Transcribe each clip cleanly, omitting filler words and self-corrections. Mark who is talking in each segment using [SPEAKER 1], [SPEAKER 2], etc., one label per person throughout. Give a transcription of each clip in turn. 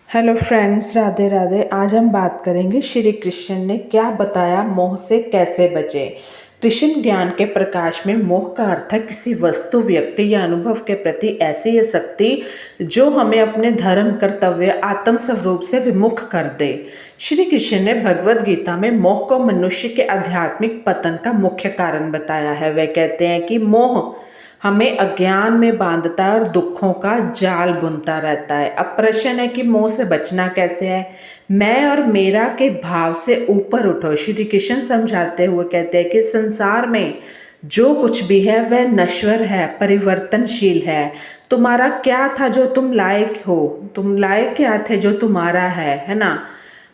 [SPEAKER 1] Hello friends, Radhe Radhe. आज हम बात करेंगे श्री कृष्ण ने क्या बताया मोह से कैसे बचे। कृष्ण ज्ञान के प्रकाश में मोह का अर्थ है किसी वस्तु, व्यक्ति या अनुभव के प्रति ऐसी ये शक्ति जो हमें अपने धर्म, कर्तव्य, आत्म स्वरूप से विमुख कर दे। श्री कृष्ण ने भगवत गीता में मोह को मनुष्य के आध्यात्मिक पतन का मुख्य कारण बताया है। वे कहते हैं कि मोह हमें अज्ञान में बांधता है और दुखों का जाल बुनता रहता है। अब प्रश्न है कि मोह से बचना कैसे है। मैं और मेरा के भाव से ऊपर उठो। श्री कृष्ण समझाते हुए कहते हैं कि संसार में जो कुछ भी है वह नश्वर है, परिवर्तनशील है। तुम्हारा क्या था जो तुम लायक हो, तुम लायक क्या थे जो तुम्हारा है ना।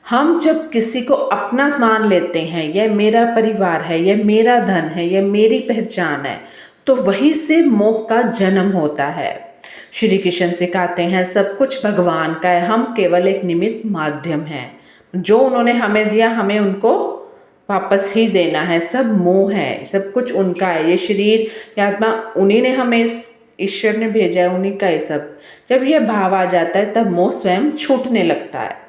[SPEAKER 1] हम जब किसी को अपना मान लेते हैं, यह मेरा परिवार है, यह मेरा धन है, यह मेरी पहचान है, तो वहीं से मोह का जन्म होता है। श्री कृष्ण सिखाते हैं सब कुछ भगवान का है, हम केवल एक निमित्त माध्यम हैं। जो उन्होंने हमें दिया हमें उनको वापस ही देना है। सब मोह है, सब कुछ उनका है। ये शरीर या आत्मा उन्हीं ने हमें, इस ईश्वर ने भेजा है, उन्हीं का ही सब। जब यह भाव आ जाता है तब मोह स्वयं छूटने लगता है।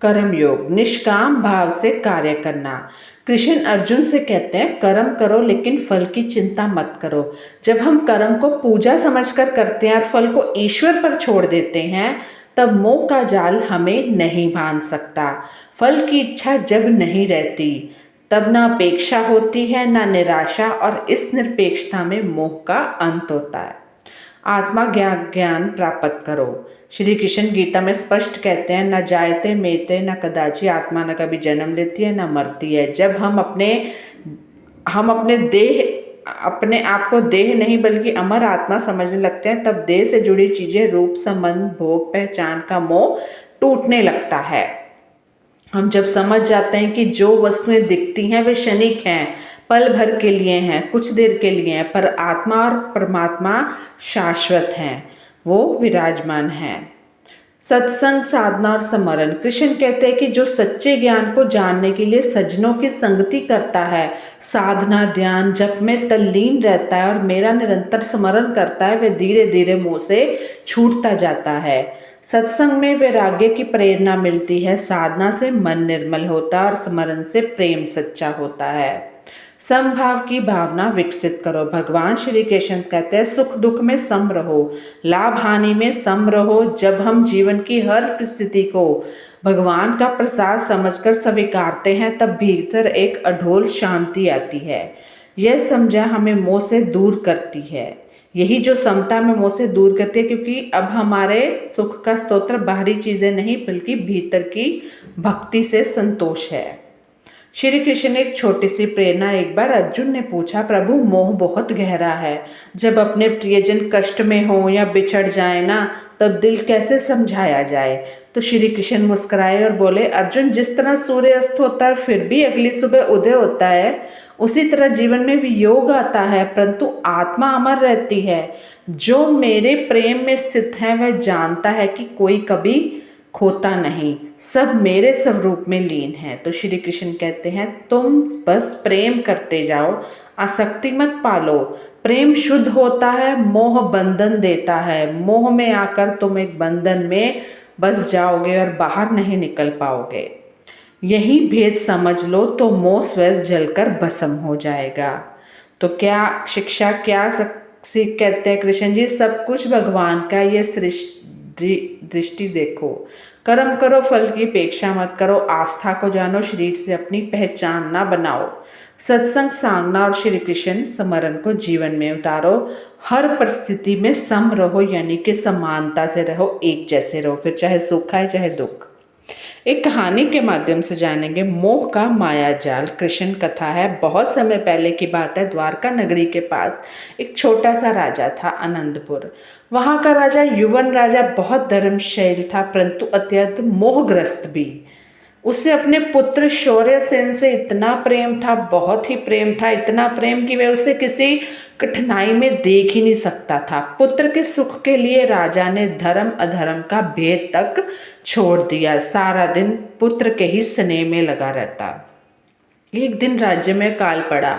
[SPEAKER 1] कर्म योग, निष्काम भाव से कार्य करना। कृष्ण अर्जुन से कहते हैं कर्म करो लेकिन फल की चिंता मत करो। जब हम कर्म को पूजा समझकर करते हैं और फल को ईश्वर पर छोड़ देते हैं तब मोह का जाल हमें नहीं बांध सकता। फल की इच्छा जब नहीं रहती तब ना अपेक्षा होती है ना निराशा, और इस निरपेक्षता में मोह का अंत होता है। आत्मा ज्ञान प्राप्त करो। श्री कृष्ण गीता में स्पष्ट कहते हैं न जायते मेते न कदाचि, आत्मा न कभी जन्म लेती है न मरती है। जब हम अपने देह, अपने आप को देह नहीं बल्कि अमर आत्मा समझने लगते हैं तब देह से जुड़ी चीजें, रूप, संबंध, भोग, पहचान का मोह टूटने लगता है। हम जब समझ जाते हैं कि जो वस्तुएं दिखती हैं वे क्षणिक हैं, पल भर के लिए हैं, कुछ देर के लिए हैं, पर आत्मा और परमात्मा शाश्वत हैं, वो विराजमान हैं। सत्संग, साधना और समरण। कृष्ण कहते हैं कि जो सच्चे ज्ञान को जानने के लिए सज्जनों की संगति करता है, साधना, ध्यान, जप में तल्लीन रहता है और मेरा निरंतर स्मरण करता है, वह धीरे धीरे मोह से छूटता जाता है। सत्संग में वैराग्य की प्रेरणा मिलती है, साधना से मन निर्मल होता है और स्मरण से प्रेम सच्चा होता है। समभाव की भावना विकसित करो। भगवान श्री कृष्ण कहते हैं सुख दुख में सम रहो, लाभ हानि में सम रहो। जब हम जीवन की हर परिस्थिति को भगवान का प्रसाद समझकर स्वीकारते हैं तब भीतर एक अढोल शांति आती है। यह समझा हमें मोह से दूर करती है। यही जो समता में मोह से दूर करती है, क्योंकि अब हमारे सुख का स्तोत्र बाहरी चीजें नहीं बल्कि भीतर की भक्ति से संतोष है। श्री कृष्ण ने एक छोटी सी प्रेरणा। एक बार अर्जुन ने पूछा प्रभु मोह बहुत गहरा है, जब अपने प्रियजन कष्ट में हो या बिछड़ जाए ना तब दिल कैसे समझाया जाए। तो श्री कृष्ण मुस्कुराए और बोले अर्जुन, जिस तरह सूर्य अस्त होता है फिर भी अगली सुबह उदय होता है, उसी तरह जीवन में वियोग आता है परंतु आत्मा अमर रहती है। जो मेरे प्रेम में स्थित है वह जानता है कि कोई कभी खोता नहीं, सब मेरे स्वरूप में लीन है। तो श्री कृष्ण कहते हैं तुम बस प्रेम करते जाओ, आसक्ति मत पालो। प्रेम शुद्ध होता है, मोह बंधन देता है। मोह में आकर तुम एक बंधन में बस जाओगे और बाहर नहीं निकल पाओगे। यही भेद समझ लो तो मोह स्वयं जलकर भस्म हो जाएगा। तो क्या शिक्षा, क्या सीख कहते हैं कृष्ण जी, सब कुछ भगवान का, ये दृष्टि देखो। कर्म करो, फल की अपेक्षा मत करो, आस्था को जानो, शरीर से अपनी पहचान ना बनाओ। सत्संग, साधना और श्री कृष्ण स्मरण को जीवन में उतारो। हर परिस्थिति में सम रहो, यानी कि समानता से रहो, एक जैसे रहो, फिर चाहे सुख आए चाहे दुख। एक कहानी के माध्यम से जानेंगे मोह का माया जाल। कृष्ण कथा है, बहुत समय पहले की बात है। द्वारका नगरी के पास एक छोटा सा राजा था, आनंदपुर। वहाँ का राजा, युवन राजा, बहुत धर्मशील था परंतु अत्यंत मोहग्रस्त भी। उसे अपने पुत्र शौर्यसेन से इतना प्रेम था, बहुत ही प्रेम था, इतना प्रेम कि वह उसे किसी कठिनाई में देख ही नहीं सकता था। पुत्र के सुख के लिए राजा ने धर्म अधर्म का भेद तक छोड़ दिया। सारा दिन पुत्र के ही स्नेह में लगा रहता। एक दिन राज्य में काल पड़ा।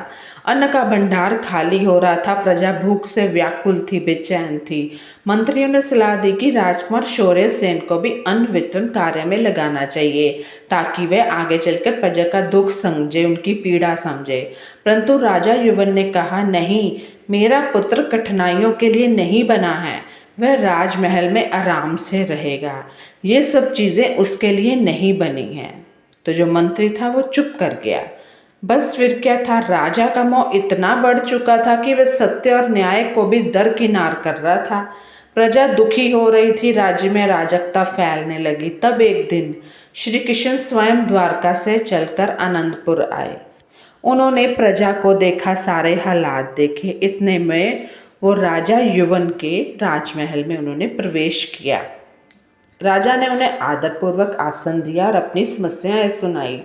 [SPEAKER 1] अन्न का भंडार खाली हो रहा था। प्रजा भूख से व्याकुल थी, बेचैन थी। मंत्रियों ने सलाह दी कि राजकुमार शौर्य सेन को भी अन्न वितरण कार्य में लगाना चाहिए, ताकि वह आगे चलकर प्रजा का दुख समझे, उनकी पीड़ा समझे। परंतु राजा युवन ने कहा, नहीं, मेरा पुत्र कठिनाइयों के लिए नहीं बना है। वह राजमहल में आराम से रहेगा। ये सब चीज़ें उसके लिए नहीं बनी हैं। तो जो मंत्री था वो चुप कर गया। बस फिर क्या था, राजा का मोह इतना बढ़ चुका था कि वह सत्य और न्याय को भी दरकिनार कर रहा था। प्रजा दुखी हो रही थी, राज्य में अराजकता फैलने लगी। तब एक दिन श्री कृष्ण स्वयं द्वारका से चलकर आनंदपुर आए। उन्होंने प्रजा को देखा, सारे हालात देखे। इतने में वो राजा युवन के राजमहल में उन्होंने प्रवेश किया। राजा ने उन्हें आदरपूर्वक आसन दिया और अपनी समस्याएं सुनाई।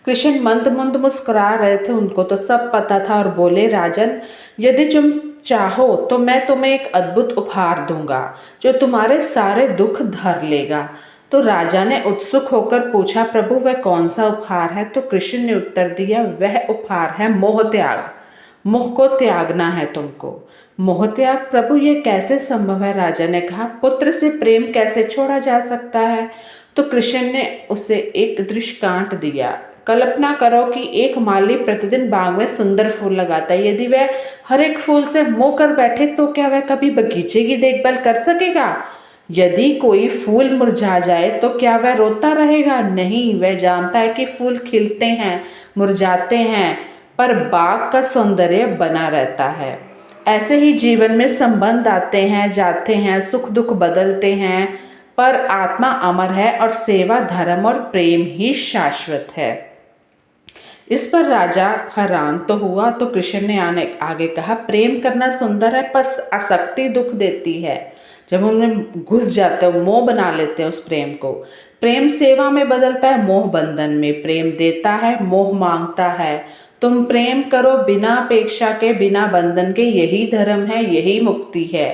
[SPEAKER 1] कृष्ण मंद मंद मुस्कुरा रहे थे, उनको तो सब पता था, और बोले, राजन, यदि तुम चाहो तो मैं तुम्हें एक अद्भुत उपहार दूंगा जो तुम्हारे सारे दुख धर लेगा। तो राजा ने उत्सुक होकर पूछा, प्रभु, वह कौन सा उपहार है? तो कृष्ण ने उत्तर दिया, वह उपहार है मोह त्याग। मोह को त्यागना है तुमको। मोह त्याग, प्रभु, ये कैसे संभव है? राजा ने कहा, पुत्र से प्रेम कैसे छोड़ा जा सकता है? तो कृष्ण ने उसे एक दृष्टांत दिया। कल्पना करो कि एक माली प्रतिदिन बाग में सुंदर फूल लगाता है। यदि वह हर एक फूल से मोह कर बैठे तो क्या वह कभी बगीचे की देखभाल कर सकेगा? यदि कोई फूल मुरझा जाए तो क्या वह रोता रहेगा? नहीं, वह जानता है कि फूल खिलते हैं, मुरझाते हैं, पर बाग का सौंदर्य बना रहता है। ऐसे ही जीवन में संबंध आते हैं, जाते हैं, सुख दुख बदलते हैं, पर आत्मा अमर है और सेवा, धर्म और प्रेम ही शाश्वत है। इस पर राजा हैरान तो हुआ। तो कृष्ण ने आगे कहा, प्रेम करना सुंदर है, पर आसक्ति दुख देती है। जब उनमें घुस जाते हो, मोह बना लेते हैं उस प्रेम को। प्रेम सेवा में बदलता है, मोह बंधन में। प्रेम देता है, मोह मांगता है। तुम प्रेम करो बिना अपेक्षा के, बिना बंधन के। यही धर्म है, यही मुक्ति है।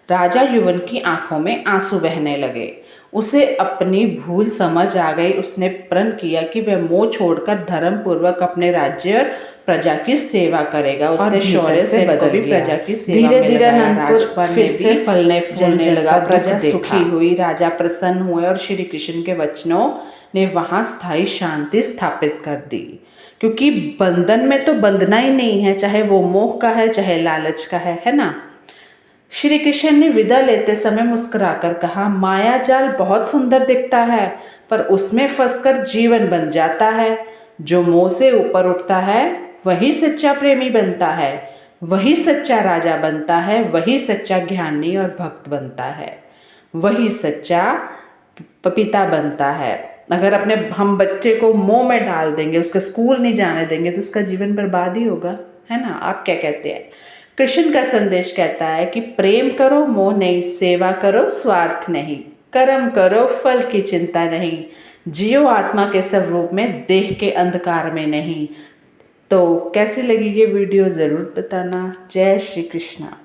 [SPEAKER 1] राजा युवन की आंखों में आंसू बहने लगे। उसे अपनी भूल समझ आ गई। उसने प्रण किया कि वह मोह छोड़कर धर्म पूर्वक अपने राज्य और प्रजा की सेवा करेगा। उसने शौर्य से बदल भी प्रजा की सेवा में धीरे अनंतपुर फिर से फलने फूलने लगा। प्रजा सुखी हुई, राजा प्रसन्न हुए और श्री कृष्ण के वचनों ने वहां स्थायी शांति स्थापित कर दी। क्योंकि बंधन में तो बंधना ही नहीं है, चाहे वो मोह का है, चाहे लालच का है ना। श्री कृष्ण ने विदा लेते समय मुस्कुराकर कहा, माया जाल बहुत सुंदर दिखता है, पर उसमें फंसकर जीवन बन जाता है। जो मोह से ऊपर उठता है वही सच्चा प्रेमी बनता है, वही सच्चा राजा बनता है, वही सच्चा ज्ञानी और भक्त बनता है, वही सच्चा पिता बनता है। अगर अपने हम बच्चे को मोह में डाल देंगे, उसका स्कूल नहीं जाने देंगे, तो उसका जीवन बर्बाद ही होगा, है ना। आप क्या कहते हैं? कृष्ण का संदेश कहता है कि प्रेम करो, मोह नहीं, सेवा करो, स्वार्थ नहीं, कर्म करो, फल की चिंता नहीं, जियो आत्मा के स्वरूप में, देह के अंधकार में नहीं। तो कैसी लगी ये वीडियो ज़रूर बताना। जय श्री कृष्णा।